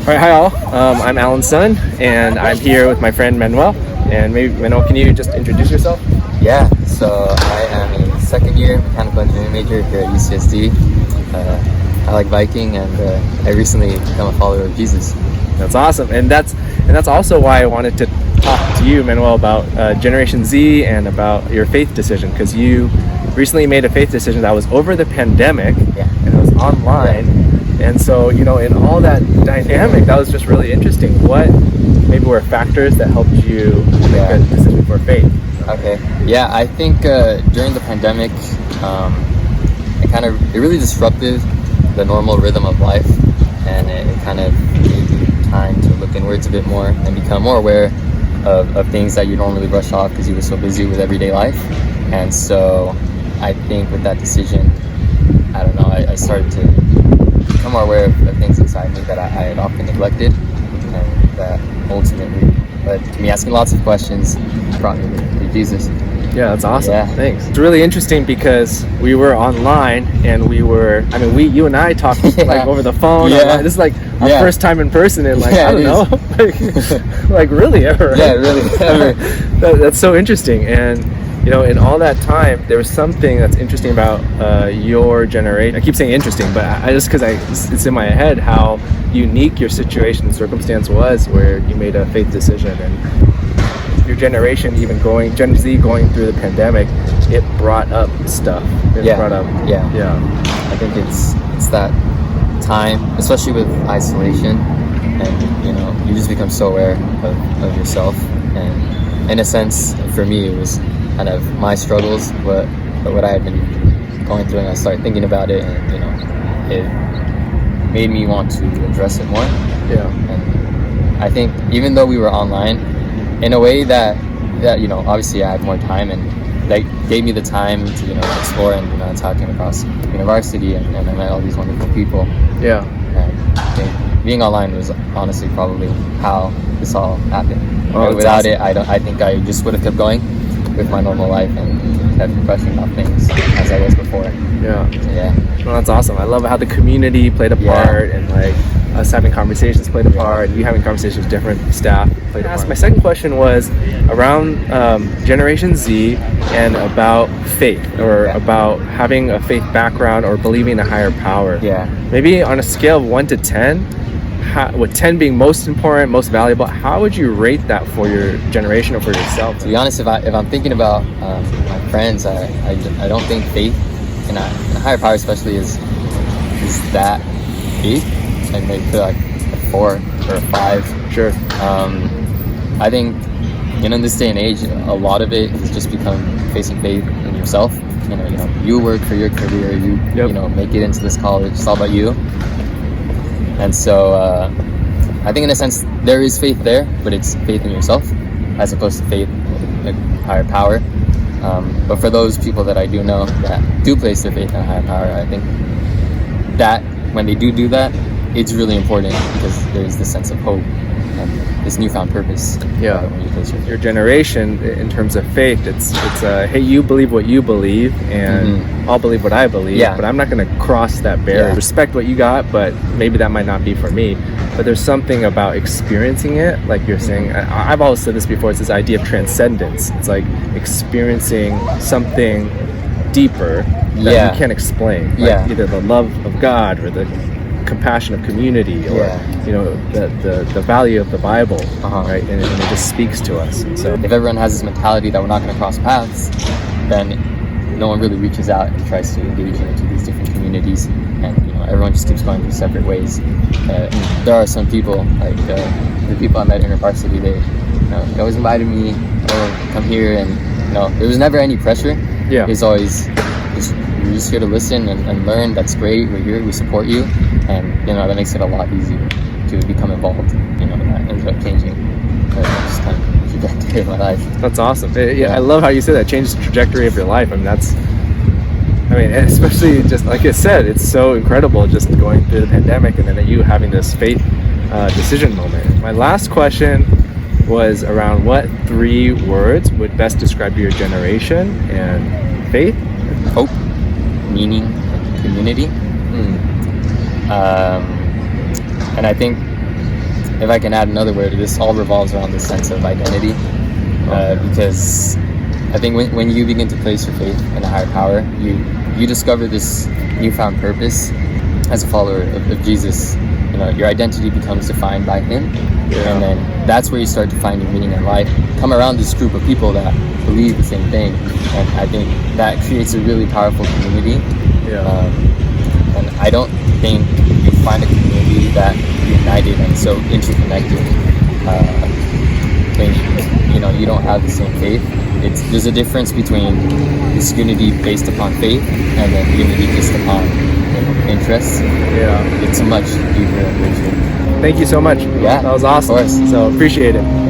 All right, hi all. I'm Alan's son, and I'm here with my friend Manuel. And maybe Manuel, can you just introduce yourself? Yeah, so I am a second year mechanical engineering major here at UCSD. I like biking, and I recently become a follower of Jesus. That's awesome, and that's also why I wanted to talk to you, Manuel, about Generation Z and about your faith decision, because you recently made a faith decision that was over the pandemic, and it was online. Yeah. And so, in all that dynamic, that was just really interesting. What maybe were factors that helped you make a decision for faith? Okay. Yeah, I think during the pandemic, it really disrupted the normal rhythm of life, and it kind of gave you time to look inwards a bit more and become more aware of things that you normally brush off because you were so busy with everyday life. And so I think with that decision, I don't know, I started to become more aware of things inside me that I had often neglected, and that ultimately led to me asking lots of questions, brought me to Jesus. Yeah, that's awesome. Yeah. Thanks. It's really interesting because we were online and you and I talked like over the phone. Yeah. This is like our first time in person in I don't know, like really ever. Right? Yeah, really ever. That's so interesting. And in all that time, there was something that's interesting about your generation. I keep saying interesting, but I just because it's in my head how unique your situation and circumstance was, where you made a faith decision, and your generation, even Gen Z going through the pandemic, it brought up stuff. I think it's that time, especially with isolation, and you just become so aware of yourself. And in a sense, for me, it was kind of my struggles, but what I had been going through, and I started thinking about it, and it made me want to address it more. Yeah. And I think even though we were online, in a way that obviously I had more time, and that gave me the time to explore, and that's how I came across university, and I met all these wonderful people. Yeah. And I think being online was honestly probably how this all happened. Oh, without awesome. it, I think I just would have kept going with my normal life and had been questioning about things as I was before. Yeah. So, yeah. Well, that's awesome. I love how the community played a part, and like us having conversations played a part, and you having conversations with different staff played a part. My second question was around Generation Z and about faith, or about having a faith background or believing in a higher power. Yeah. Maybe on a scale of 1 to 10, with 10 being most important, most valuable, how would you rate that for your generation or for yourself? To be honest, if I'm thinking about my friends, I don't think faith in a higher power especially is that big, and maybe like a 4 or a 5. Sure. I think in this day and age, a lot of it has just become facing faith in yourself. You work for your career, you make it into this college, it's all about you. And so I think in a sense there is faith there, but it's faith in yourself as opposed to faith in a higher power. But for those people that I do know that do place their faith in a higher power, I think that when they do that, it's really important, because there's this sense of hope and this newfound purpose. Yeah. When you place your generation, in terms of faith, it's hey, you believe what you believe, and I'll believe what I believe. Yeah. But I'm not going to cross that barrier. Respect what you got, but maybe that might not be for me. But there's something about experiencing it, like you're saying. I've always said this before. It's this idea of transcendence. It's like experiencing something deeper that you can't explain. Like either the love of God or the compassion of community, or the value of the Bible, right? And it just speaks to us. And so if everyone has this mentality that we're not going to cross paths, then no one really reaches out and tries to engage into these different communities, and everyone just keeps going through separate ways. There are some people, like the people I met in university, they always invited me, come here, and there was never any pressure. It's always you're just here to listen and learn. That's great. We're here. We support you, and that makes it a lot easier to become involved. That ends up changing the next kind of trajectory of my life. That's awesome. I love how you said that changes the trajectory of your life. Especially just like I said, it's so incredible just going through the pandemic, and then you having this faith decision moment. My last question was around what 3 words would best describe your generation and faith? Hope, meaning, and community. And I think if I can add another word, this all revolves around this sense of identity, because I think when you begin to place your faith in a higher power, you discover this newfound purpose as a follower of Jesus. You know, your identity becomes defined by Him, and then that's where you start to find your meaning in life. Come around this group of people that believe the same thing, and I think that creates a really powerful community. And I don't think you find a community that united and so interconnected when you don't have the same faith. There's a difference between this unity based upon faith and then unity based upon interests. It's much deeper and richer. Thank you so much. Yeah, that was awesome. Of course. So appreciate it.